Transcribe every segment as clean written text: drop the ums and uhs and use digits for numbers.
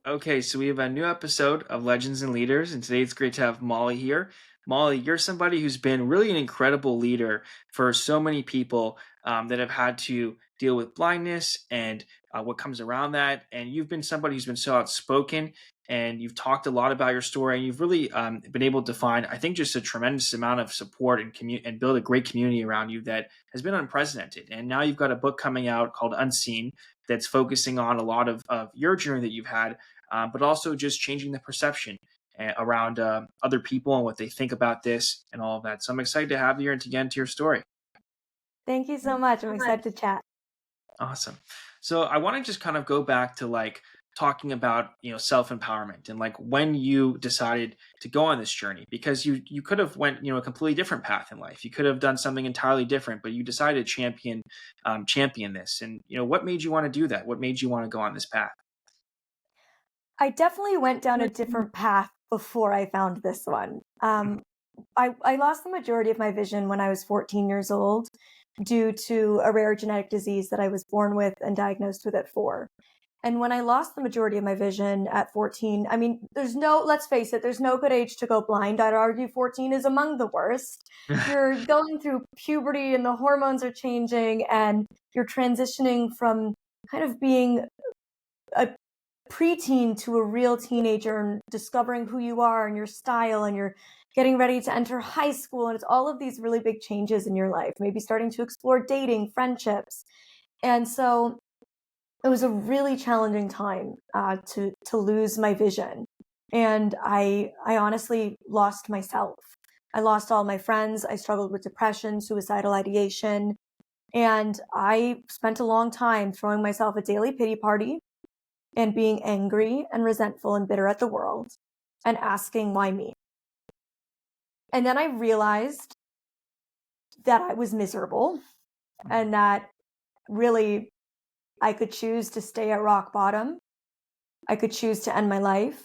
Okay, so we have a new episode of Legends and Leaders, and today it's great to have Molly here. Molly, you're somebody who's been really an incredible leader for so many people that have had to deal with blindness and what comes around that. And you've been somebody who's been so outspoken, and you've talked a lot about your story, and you've really been able to find, I think, just a tremendous amount of support and and build a great community around you that has been unprecedented. And now you've got a book coming out called Unseen that's focusing on a lot of your journey that you've had, but also just changing the perception around other people and what they think about this and all of that. So I'm excited to have you here and to get into your story. Thank you so much. I'm excited to chat. Awesome. So I want to just kind of go back to like talking about self empowerment and like when you decided to go on this journey, because you could have went a completely different path in life. You could have done something entirely different, but you decided to champion this. And what made you want to do that? What made you want to go on this path? I definitely went down a different path before I found this one. I lost the majority of my vision when I was 14 years old due to a rare genetic disease that I was born with and diagnosed with at 4. And when I lost the majority of my vision at 14, I mean, let's face it, there's no good age to go blind. I'd argue 14 is among the worst. You're going through puberty and the hormones are changing and you're transitioning from kind of being a preteen to a real teenager and discovering who you are and your style, and you're getting ready to enter high school, and it's all of these really big changes in your life, maybe starting to explore dating, friendships. And so it was a really challenging time to lose my vision, and I honestly lost myself. I lost all my friends. I struggled with depression, suicidal ideation, and I spent a long time throwing myself a daily pity party and being angry and resentful and bitter at the world and asking why me. And then I realized that I was miserable and that really I could choose to stay at rock bottom. I could choose to end my life,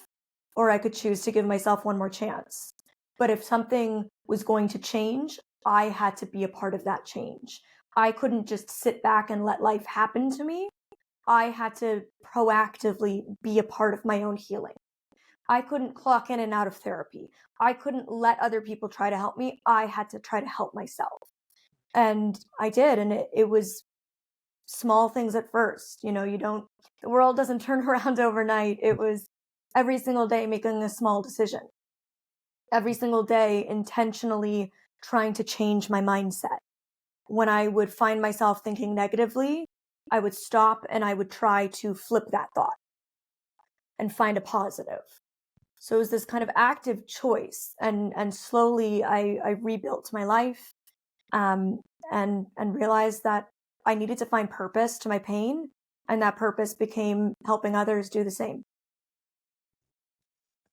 or I could choose to give myself one more chance. But if something was going to change, I had to be a part of that change. I couldn't just sit back and let life happen to me. I had to proactively be a part of my own healing. I couldn't clock in and out of therapy. I couldn't let other people try to help me. I had to try to help myself. And I did. And it was small things at first. The world doesn't turn around overnight. It was every single day making a small decision, every single day intentionally trying to change my mindset. When I would find myself thinking negatively, I would stop and I would try to flip that thought and find a positive. So it was this kind of active choice, and slowly I rebuilt my life, and realized that I needed to find purpose to my pain, and that purpose became helping others do the same.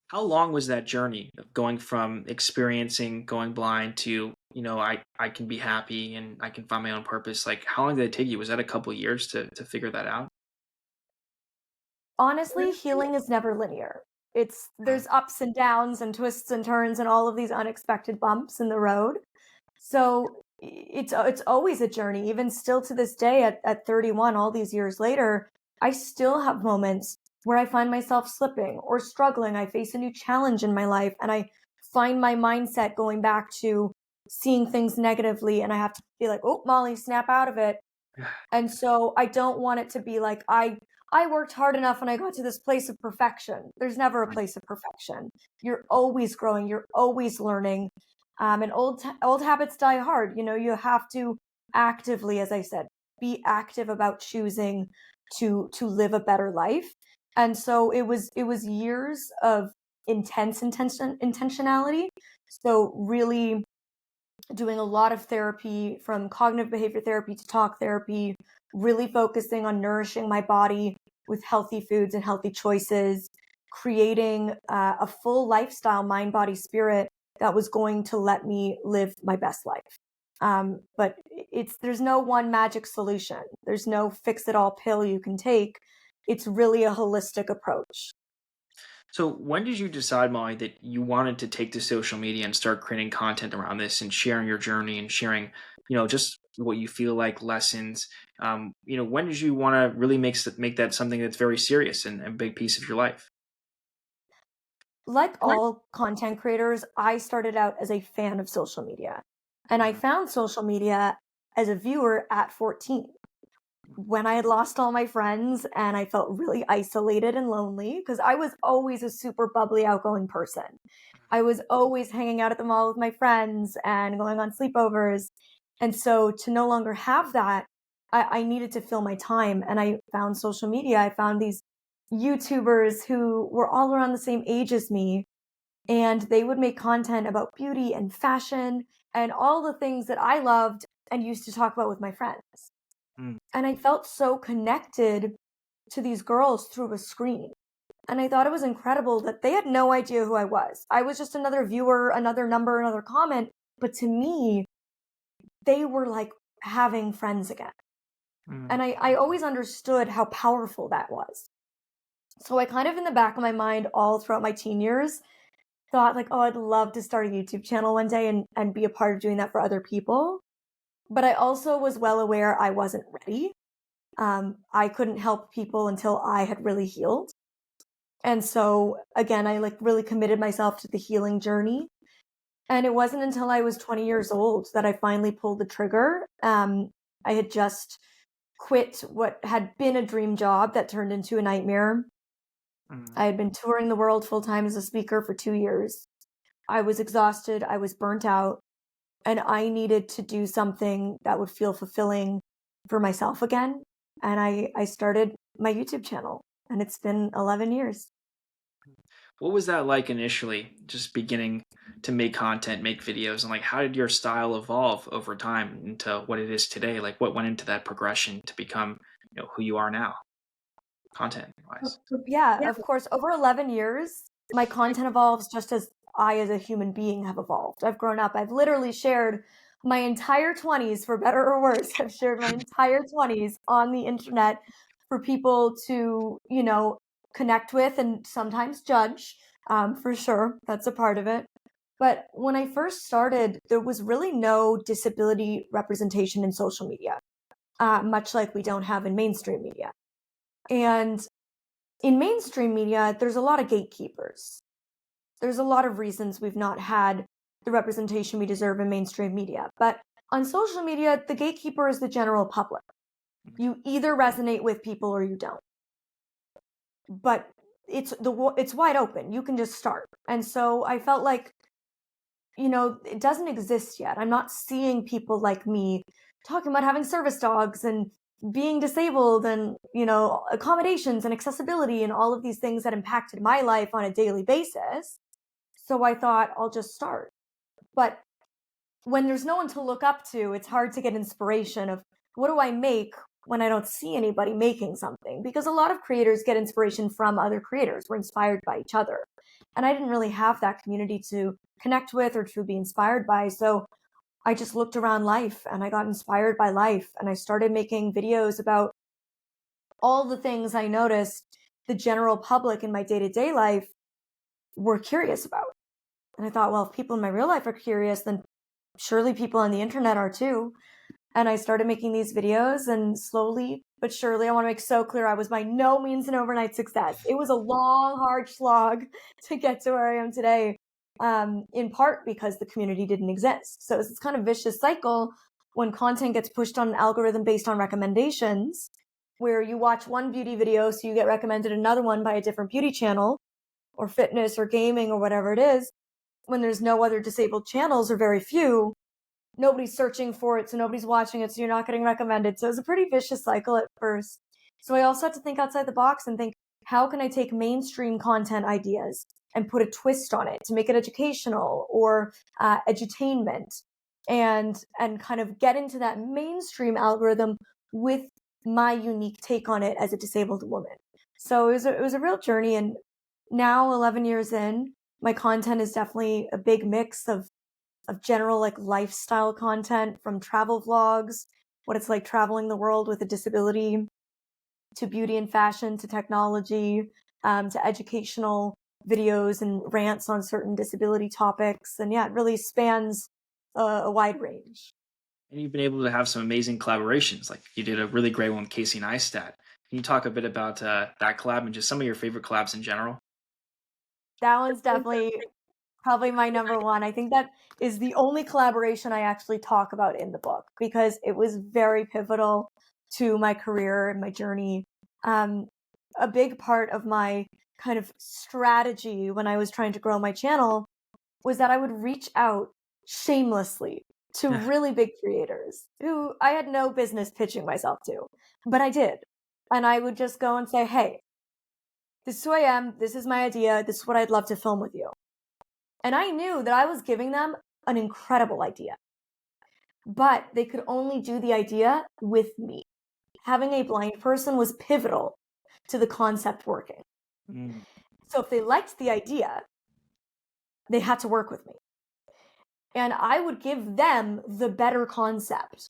How long was that journey of going from experiencing going blind to, I can be happy and I can find my own purpose? Like, how long did it take you? Was that a couple years to figure that out? Honestly, healing is never linear. Mm. There's ups and downs and twists and turns and all of these unexpected bumps in the road. So it's always a journey. Even still to this day at 31, all these years later, I still have moments where I find myself slipping or struggling. I face a new challenge in my life and I find my mindset going back to seeing things negatively, and I have to be like, "Oh, Molly, snap out of it." And so I don't want it to be like I worked hard enough and I got to this place of perfection. There's never a place of perfection. You're always growing, you're always learning. And old habits die hard. You have to actively, as I said, be active about choosing to live a better life. And so it was years of intentionality. So really doing a lot of therapy, from cognitive behavior therapy to talk therapy, really focusing on nourishing my body with healthy foods and healthy choices, creating a full lifestyle, mind, body, spirit, that was going to let me live my best life. But there's no one magic solution. There's no fix it all pill you can take. It's really a holistic approach. So when did you decide, Molly, that you wanted to take to social media and start creating content around this and sharing your journey and sharing, just what you feel like lessons? When did you want to really make that something that's very serious and a big piece of your life? like all content creators, I started out as a fan of social media. And I Mm, found social media as a viewer at 14 when I had lost all my friends and I felt really isolated and lonely because I was always a super bubbly, outgoing person. I was always hanging out at the mall with my friends and going on sleepovers. And so to no longer have that, I needed to fill my time. And I found social media. I found these YouTubers who were all around the same age as me, and they would make content about beauty and fashion and all the things that I loved and used to talk about with my friends. mm, And I felt so connected to these girls through a screen. And I thought it was incredible that they had no idea who I was. I was just another viewer, another number, another comment. But to me, they were like having friends again. mm. And I always understood how powerful that was. So I kind of in the back of my mind all throughout my teen years thought like, oh, I'd love to start a YouTube channel one day and be a part of doing that for other people. But I also was well aware I wasn't ready. I couldn't help people until I had really healed. And so again, I like really committed myself to the healing journey. And it wasn't until I was 20 years old that I finally pulled the trigger. I had just quit what had been a dream job that turned into a nightmare. Mm. I had been touring the world full time as a speaker for 2 years. I was exhausted, I was burnt out, and I needed to do something that would feel fulfilling for myself again. And I started my YouTube channel, and it's been 11 years. What was that like initially, just beginning to make content, make videos, and like how did your style evolve over time into what it is today? Like what went into that progression to become, who you are now, content wise? Yeah, of course, over 11 years, my content evolves just as I, as a human being, have evolved. I've grown up. I've literally shared my entire 20s, for better or worse. I've shared my entire 20s on the internet for people to, connect with and sometimes judge, for sure. That's a part of it. But when I first started, there was really no disability representation in social media, much like we don't have in mainstream media. And in mainstream media, there's a lot of gatekeepers. There's a lot of reasons we've not had the representation we deserve in mainstream media. But on social media, the gatekeeper is the general public. You either resonate with people or you don't. But it's wide open. You can just start. And so I felt like, it doesn't exist yet. I'm not seeing people like me talking about having service dogs and being disabled and, accommodations and accessibility and all of these things that impacted my life on a daily basis. So I thought I'll just start. But when there's no one to look up to, it's hard to get inspiration of what do I make when I don't see anybody making something? Because a lot of creators get inspiration from other creators. We're inspired by each other. And I didn't really have that community to connect with or to be inspired by. So I just looked around life and I got inspired by life. And I started making videos about all the things I noticed the general public in my day to day life were curious about. And I thought, well, if people in my real life are curious, then surely people on the internet are too. And I started making these videos, and slowly but surely, I want to make so clear, I was by no means an overnight success. It was a long, hard slog to get to where I am today, in part because the community didn't exist. So it's this kind of vicious cycle when content gets pushed on an algorithm based on recommendations, where you watch one beauty video, so you get recommended another one by a different beauty channel, or fitness, or gaming, or whatever it is. When there's no other disabled channels, or very few, nobody's searching for it, so nobody's watching it, so you're not getting recommended. So it was a pretty vicious cycle at first. So I also had to think outside the box and think, how can I take mainstream content ideas and put a twist on it to make it educational or edutainment, and kind of get into that mainstream algorithm with my unique take on it as a disabled woman. So it was a real journey, and now 11 years in, my content is definitely a big mix of general like lifestyle content, from travel vlogs, what it's like traveling the world with a disability, to beauty and fashion, to technology, to educational videos and rants on certain disability topics. And yeah, it really spans a wide range. And you've been able to have some amazing collaborations. Like you did a really great one with Casey Neistat. Can you talk a bit about that collab and just some of your favorite collabs in general? That one's definitely probably my number one. I think that is the only collaboration I actually talk about in the book because it was very pivotal to my career and my journey. Um, a big part of my kind of strategy when I was trying to grow my channel was that I would reach out shamelessly to really big creators who I had no business pitching myself to, but I did. And I would just go and say, hey, this is who I am. This is my idea. This is what I'd love to film with you. And I knew that I was giving them an incredible idea, but they could only do the idea with me. Having a blind person was pivotal to the concept working. Mm. So if they liked the idea, they had to work with me. And I would give them the better concept.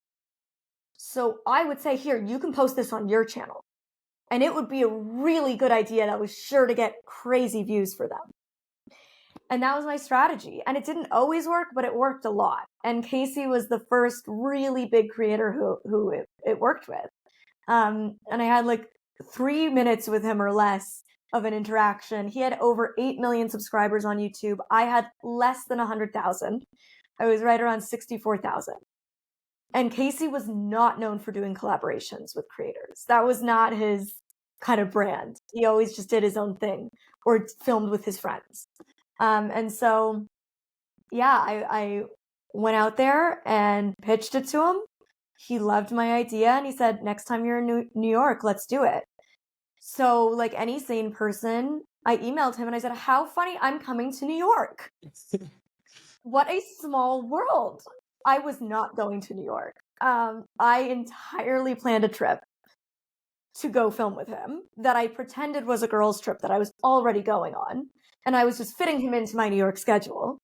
So I would say, here, you can post this on your channel. And it would be a really good idea that was sure to get crazy views for them. And that was my strategy. And it didn't always work, but it worked a lot. And Casey was the first really big creator who it worked with. And I had like 3 minutes with him or less of an interaction. He had over 8 million subscribers on YouTube. I had less than 100,000. I was right around 64,000. And Casey was not known for doing collaborations with creators. That was not his kind of brand. He always just did his own thing or filmed with his friends. And so, yeah, I went out there and pitched it to him. He loved my idea and he said, next time you're in New York, let's do it. So, like any sane person, I emailed him and I said, how funny, I'm coming to New York. What a small world. I was not going to New York. I entirely planned a trip to go film with him that I pretended was a girls' trip that I was already going on. And I was just fitting him into my New York schedule.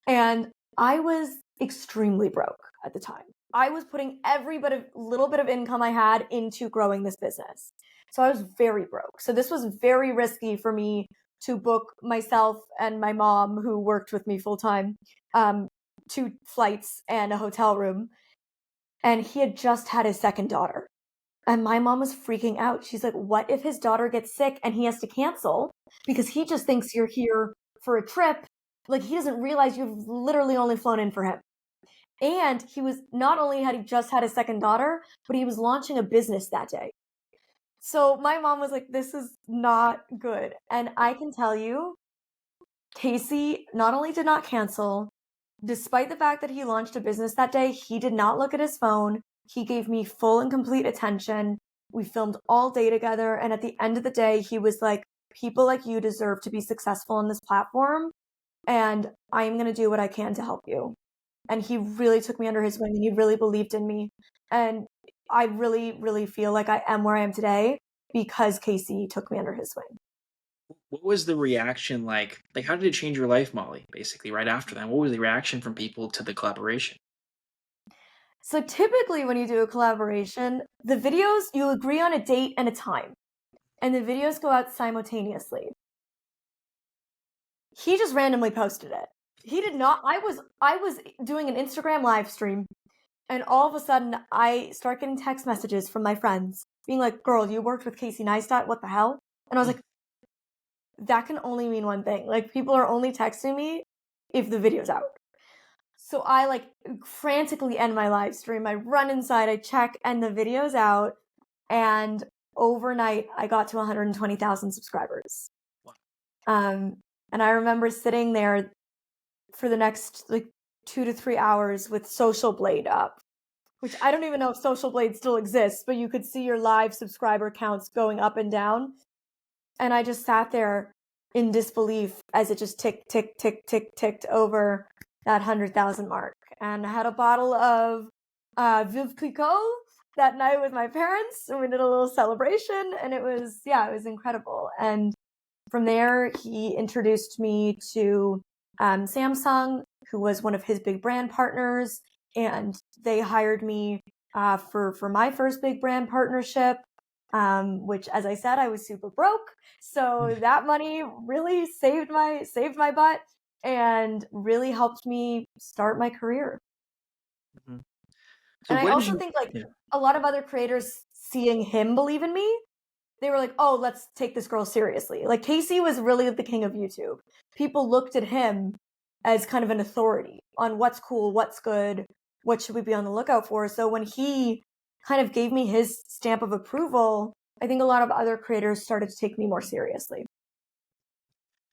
And I was extremely broke at the time. I was putting every little bit of income I had into growing this business. So I was very broke. So this was very risky for me to book myself and my mom, who worked with me full time, 2 flights and a hotel room. And he had just had his second daughter. And my mom was freaking out. She's like, what if his daughter gets sick and he has to cancel because he just thinks you're here for a trip? Like, he doesn't realize you've literally only flown in for him. And he was not only had he just had his second daughter, but he was launching a business that day. So my mom was like, this is not good. And I can tell you, Casey not only did not cancel, despite the fact that he launched a business that day, he did not look at his phone. He gave me full and complete attention. We filmed all day together. And at the end of the day, he was like, people like you deserve to be successful on this platform. And I am going to do what I can to help you. And he really took me under his wing and he really believed in me. And I really, really feel like I am where I am today because Casey took me under his wing. What was the reaction like? Like, how did it change your life, Molly? Basically, right after that, what was the reaction from people to the collaboration? So typically when you do a collaboration, the videos, you agree on a date and a time, and the videos go out simultaneously. He just randomly posted it. He did not. I was doing an Instagram live stream, and all of a sudden I start getting text messages from my friends being like, girl, you worked with Casey Neistat, what the hell? And I was like, that can only mean one thing. Like, people are only texting me if the video's out. So I like frantically end my live stream. I run inside, I check, and the video's out. And overnight, I got to 120,000 subscribers. And I remember sitting there for the next like 2 to 3 hours with Social Blade up, which I don't even know if Social Blade still exists, but you could see your live subscriber counts going up and down. And I just sat there in disbelief as it just ticked over that 100,000 mark. And I had a bottle of Veuve Clicquot that night with my parents, and we did a little celebration, and it was incredible. And from there, he introduced me to Samsung, who was one of his big brand partners, and they hired me for my first big brand partnership. Which, as I said, I was super broke. So that money really saved my butt and really helped me start my career. Mhm. So And I what did also you? think like Yeah. a lot of other creators seeing him believe in me they were like, oh, let's take this girl seriously. Like Casey was really the king of YouTube. People looked at him as kind of an authority on what's cool, what's good, what should we be on the lookout for. So when he kind of gave me his stamp of approval, I think a lot of other creators started to take me more seriously.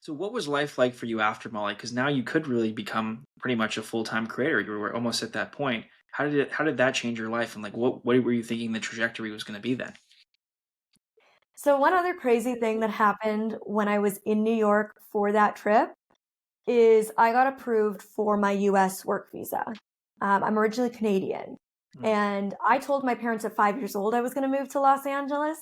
So what was life like for you after Molly? Because now you could really become pretty much a full-time creator. You were almost at that point. How did that change your life? And like what were you thinking the trajectory was going to be then? So one other crazy thing that happened when I was in New York for that trip is I got approved for my US work visa. I'm originally Canadian. Mm. And I told my parents at 5 years old I was going to move to Los Angeles.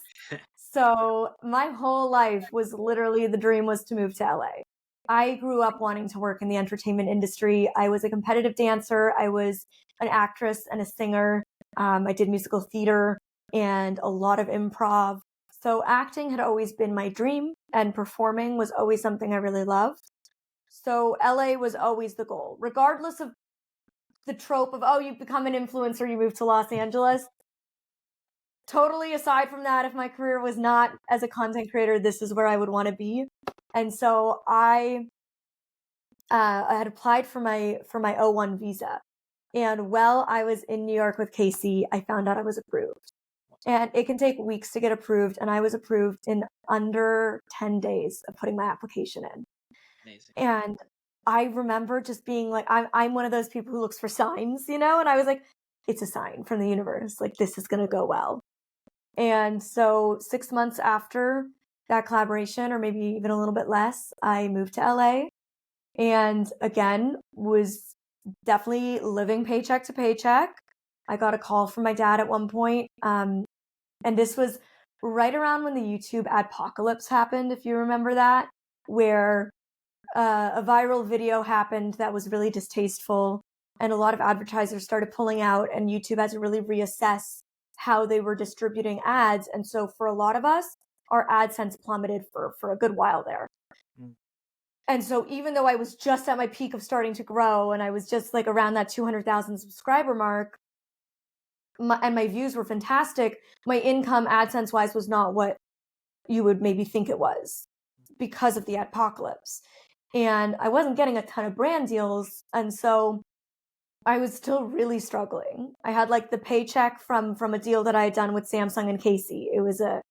So my whole life was literally the dream was to move to LA. I grew up wanting to work in the entertainment industry. I was a competitive dancer. I was an actress and a singer. I did musical theater and a lot of improv. So acting had always been my dream, and performing was always something I really loved. So LA was always the goal, regardless of the trope of, oh, you become an influencer, you move to Los Angeles. Totally aside from that, if my career was not as a content creator, this is where I would want to be. And so I had applied for my O1 visa. And while I was in New York with Casey, I found out I was approved. And it can take weeks to get approved. And I was approved in under 10 days of putting my application in. Amazing. And I remember just being like, I'm one of those people who looks for signs, you know? And I was like, it's a sign from the universe. Like, this is going to go well. And so 6 months after that collaboration, or maybe even a little bit less, I moved to LA and again was definitely living paycheck to paycheck. I got a call from my dad at one point. And this was right around when the YouTube adpocalypse happened, if you remember that, where a viral video happened that was really distasteful, and a lot of advertisers started pulling out, and YouTube had to really reassess how they were distributing ads. And so for a lot of us, our AdSense plummeted for a good while there. Mm. And so even though I was just at my peak of starting to grow and I was just like around that 200,000 subscriber mark, and my views were fantastic, my income AdSense wise was not what you would maybe think it was because of the apocalypse. And I wasn't getting a ton of brand deals. And so I was still really struggling. I had like the paycheck from a deal that I had done with Samsung and Casey. It was a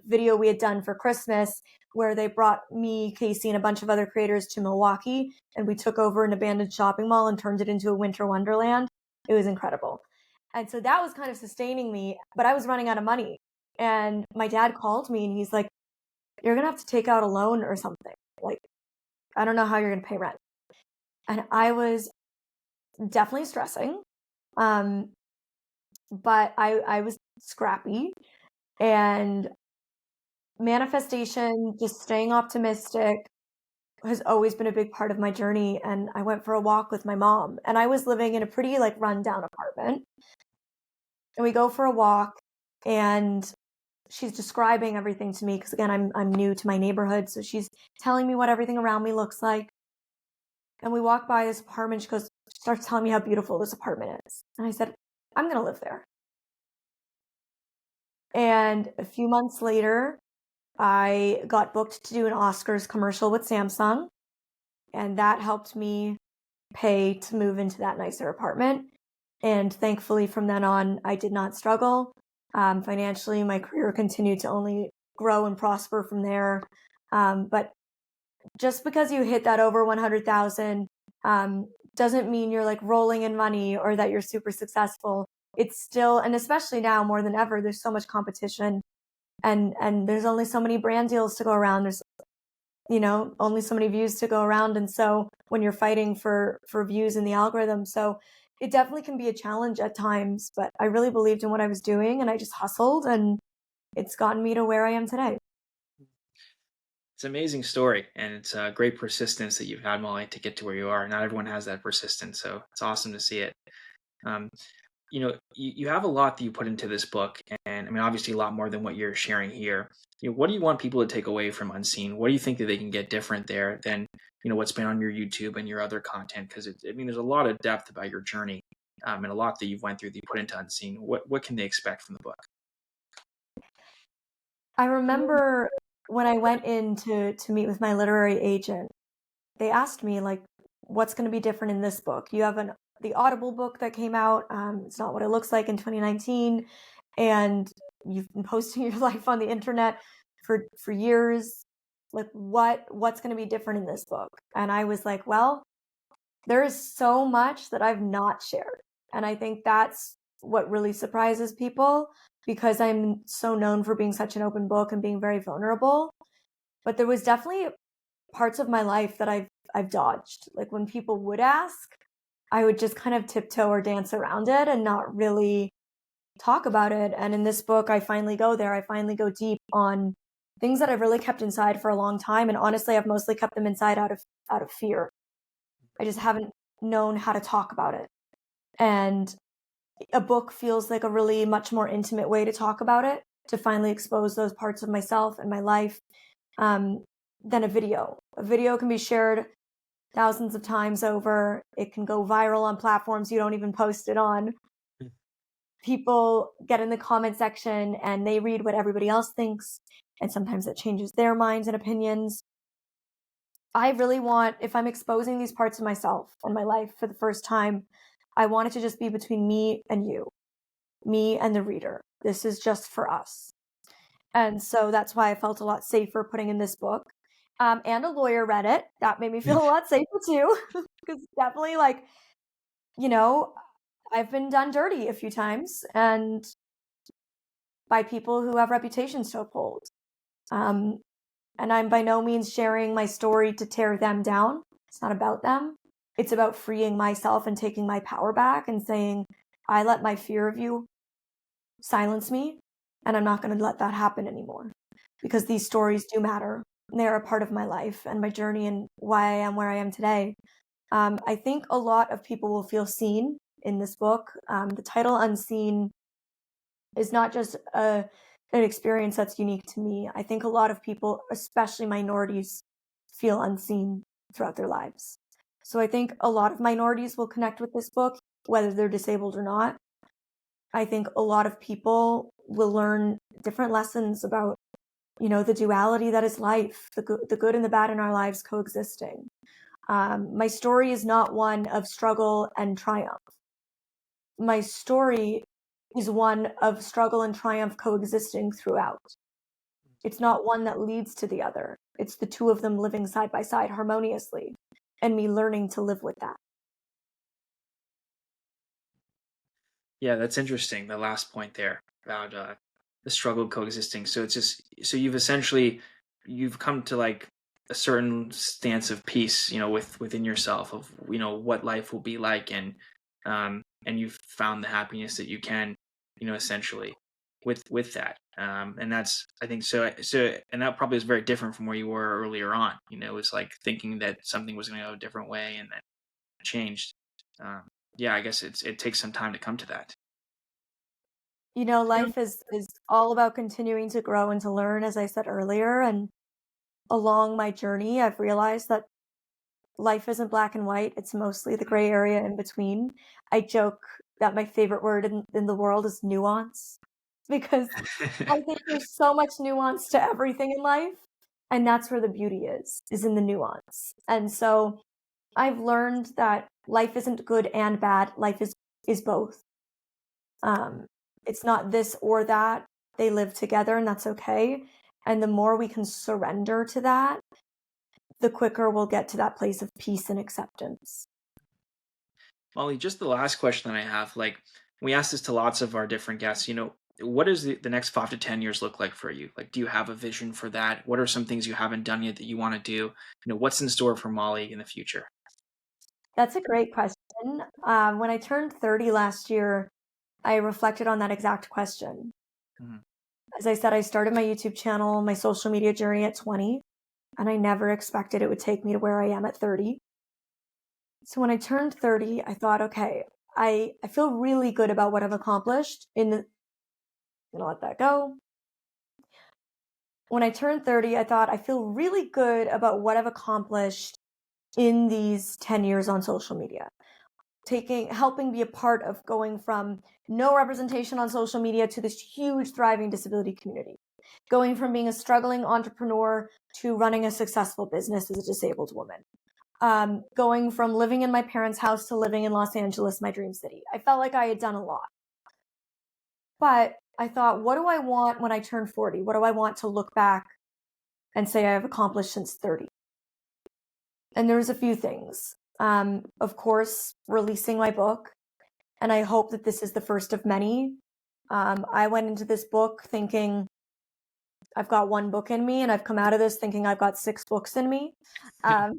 video we had done for Christmas where they brought me, Casey, and a bunch of other creators to Milwaukee, and we took over an abandoned shopping mall and turned it into a winter wonderland. It was incredible. And so that was kind of sustaining me, but I was running out of money. And my dad called me and he's like, you're going to have to take out a loan or something. Like, I don't know how you're going to pay rent. And I was definitely stressing. But I was scrappy, and manifestation, just staying optimistic has always been a big part of my journey. And I went for a walk with my mom, and I was living in a pretty like rundown apartment. And we go for a walk, and she's describing everything to me because again, I'm new to my neighborhood, so she's telling me what everything around me looks like. And we walk by this apartment. She starts telling me how beautiful this apartment is. And I said, I'm going to live there. And a few months later, I got booked to do an Oscars commercial with Samsung. And that helped me pay to move into that nicer apartment. And thankfully, from then on, I did not struggle. Financially, my career continued to only grow and prosper from there. But just because you hit that over 100,000 doesn't mean you're like rolling in money or that you're super successful. It's still, and especially now more than ever, there's so much competition, and there's only so many brand deals to go around. There's only so many views to go around, and so when you're fighting for views in the algorithm, so it definitely can be a challenge at times. But I really believed in what I was doing, and I just hustled, and it's gotten me to where I am today. It's an amazing story, and it's a great persistence that you've had, Molly, to get to where you are. Not everyone has that persistence, so it's awesome to see it. Um, you have a lot that you put into this book, and I mean, obviously, a lot more than what you're sharing here. What do you want people to take away from Unseen? What do you think that they can get different there than what's been on your YouTube and your other content? Because I mean, there's a lot of depth about your journey, and a lot that you've went through that you put into Unseen. What can they expect from the book? I remember when I went in to meet with my literary agent, they asked me like, "What's going to be different in this book? You have an the Audible book that came out. It's not what it looks like in 2019, and you've been posting your life on the internet for years. Like, what's going to be different in this book?" And I was like, "Well, there is so much that I've not shared," and I think that's what really surprises people because I'm so known for being such an open book and being very vulnerable. But there was definitely parts of my life that I've dodged. Like when people would ask, I would just kind of tiptoe or dance around it and not really talk about it. And in this book, I finally go there. I finally go deep on things that I've really kept inside for a long time. And honestly, I've mostly kept them inside out of fear. I just haven't known how to talk about it. And a book feels like a really much more intimate way to talk about it, to finally expose those parts of myself and my life, um, than a video. A video can be shared thousands of times over. It can go viral on platforms you don't even post it on. People get in the comment section and they read what everybody else thinks, and sometimes it changes their minds and opinions. I really want, if I'm exposing these parts of myself and my life for the first time, I want it to just be between me and you, me and the reader. This is just for us. And so that's why I felt a lot safer putting in this book. And a lawyer read it. That made me feel a lot safer too. Because definitely, like, you know, I've been done dirty a few times and by people who have reputations to uphold. Um, and I'm by no means sharing my story to tear them down. It's not about them. It's about freeing myself and taking my power back and saying, I let my fear of you silence me, and I'm not going to let that happen anymore because these stories do matter. They're a part of my life and my journey and why I am where I am today. I think a lot of people will feel seen in this book. The title Unseen is not just an experience that's unique to me. I think a lot of people, especially minorities, feel unseen throughout their lives. So I think a lot of minorities will connect with this book, whether they're disabled or not. I think a lot of people will learn different lessons about, the duality that is life, the good and the bad in our lives coexisting. My story is not one of struggle and triumph. My story is one of struggle and triumph coexisting throughout. It's not one that leads to the other. It's the two of them living side by side harmoniously and me learning to live with that. Yeah, that's interesting. The last point there about the struggle coexisting. So it's just so you've come to like a certain stance of peace, within yourself of what life will be like, and you've found the happiness that you can, essentially with that. And that's I think so, and that probably is very different from where you were earlier on. It was like thinking that something was going to go a different way, and then it changed. Um, yeah, I guess it takes some time to come to that. Life is all about continuing to grow and to learn, as I said earlier. And along my journey, I've realized that life isn't black and white. It's mostly the gray area in between. I joke that my favorite word in the world is nuance because I think there's so much nuance to everything in life. And that's where the beauty is in the nuance. And so I've learned that life isn't good and bad. Life is both. Um, it's not this or that. They live together and that's okay. And the more we can surrender to that, the quicker we'll get to that place of peace and acceptance. Molly, just the last question that I have, like we ask this to lots of our different guests, what does the next 5 to 10 years look like for you? Like, do you have a vision for that? What are some things you haven't done yet that you want to do? What's in store for Molly in the future? That's a great question. When I turned 30 last year, I reflected on that exact question. Mhm. As I said, I started my YouTube channel, my social media journey at 20, and I never expected it would take me to where I am at 30. So when I turned 30, I thought, okay, I feel really good about what I've accomplished I'm gonna let that go. When I turned 30, I thought I feel really good about what I've accomplished in these 10 years on social media. Helping be a part of going from no representation on social media to this huge thriving disability community. going from being a struggling entrepreneur to running a successful business as a disabled woman. Going from living in my parents' house to living in Los Angeles, my dream city. I felt like I had done a lot. But I thought, what do I want when I turn 40? What do I want to look back and say I have accomplished since 30? And there's a few things. Of course, releasing my book, and I hope that this is the first of many. I went into this book thinking I've got one book in me, and I've come out of this thinking I've got 6 books in me.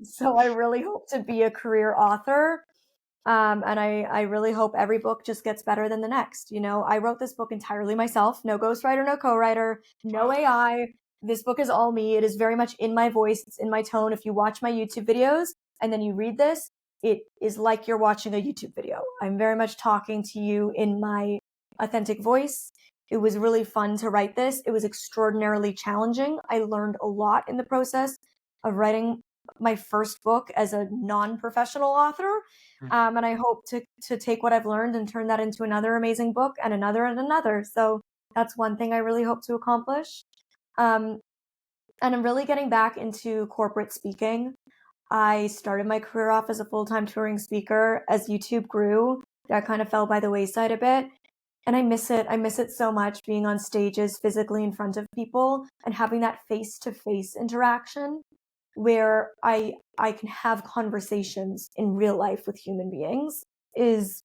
So I really hope to be a career author. And I really hope every book just gets better than the next. You know, I wrote this book entirely myself, no ghostwriter, no co-writer, no Wow. AI. This book is all me. It is very much in my voice. It's in my tone. If you watch my YouTube videos and then you read this, it is like you're watching a YouTube video. I'm very much talking to you in my authentic voice. It was really fun to write this. It was extraordinarily challenging. I learned a lot in the process of writing my first book as a non-professional author. And I hope to take what I've learned and turn that into another amazing book and another and another. So that's one thing I really hope to accomplish. And I'm really getting back into corporate speaking. I started my career off as a full-time touring speaker. As YouTube grew, that kind of fell by the wayside a bit. And I miss it. I miss it so much, being on stages physically in front of people and having that face-to-face interaction where I can have conversations in real life with human beings. Is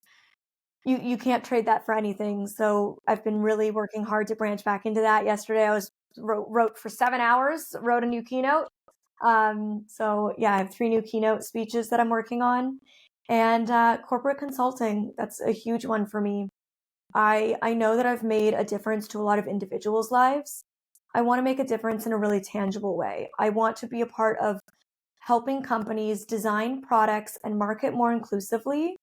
you can't trade that for anything. So I've been really working hard to branch back into that. Yesterday I was wrote for 7 hours, wrote a new keynote. So yeah, I have 3 new keynote speeches that I'm working on. And corporate consulting, that's a huge one for me. I know that I've made a difference to a lot of individuals' lives. I want to make a difference in a really tangible way. I want to be a part of helping companies design products and market more inclusively,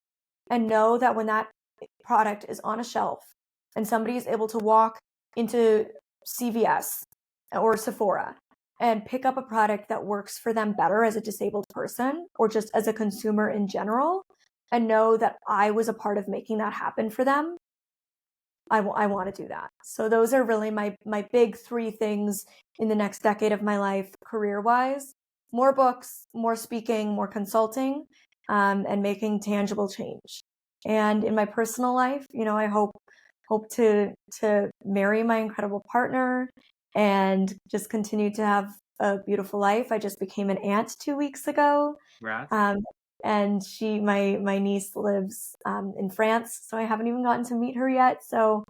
and know that when that product is on a shelf and somebody is able to walk into CVS or Sephora and pick up a product that works for them better as a disabled person or just as a consumer in general, and know that I was a part of making that happen for them, I want to do that. So those are really my big 3 things in the next decade of my life, career-wise: more books, more speaking, more consulting, and making tangible change. And in my personal life, you know, I hope to marry my incredible partner and just continue to have a beautiful life. I just became an aunt 2 weeks ago. Congrats. Um, and my niece lives in France, so I haven't even gotten to meet her yet. So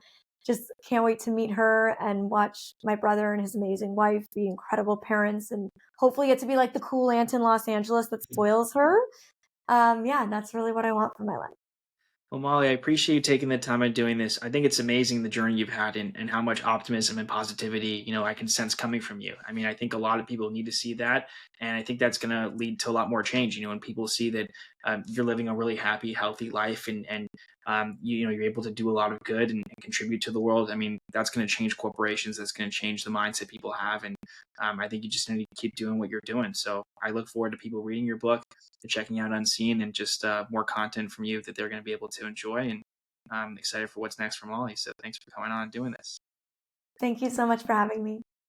just can't wait to meet her and watch my brother and his amazing wife be incredible parents, and hopefully get to be like the cool aunt in Los Angeles that spoils her. Yeah, and that's really what I want for my life. Well, Molly, I appreciate you taking the time and doing this. I think it's amazing the journey you've had and how much optimism and positivity, I can sense coming from you. I mean, I think a lot of people need to see that. And I think that's going to lead to a lot more change, when people see that you're living a really happy, healthy life and you're able to do a lot of good and contribute to the world. I mean, that's going to change corporations. That's going to change the mindset people have. And I think you just need to keep doing what you're doing. So I look forward to people reading your book, to checking out Unseen, and just more content from you that they're going to be able to enjoy. And I'm excited for what's next for Molly. So thanks for coming on and doing this. Thank you so much for having me.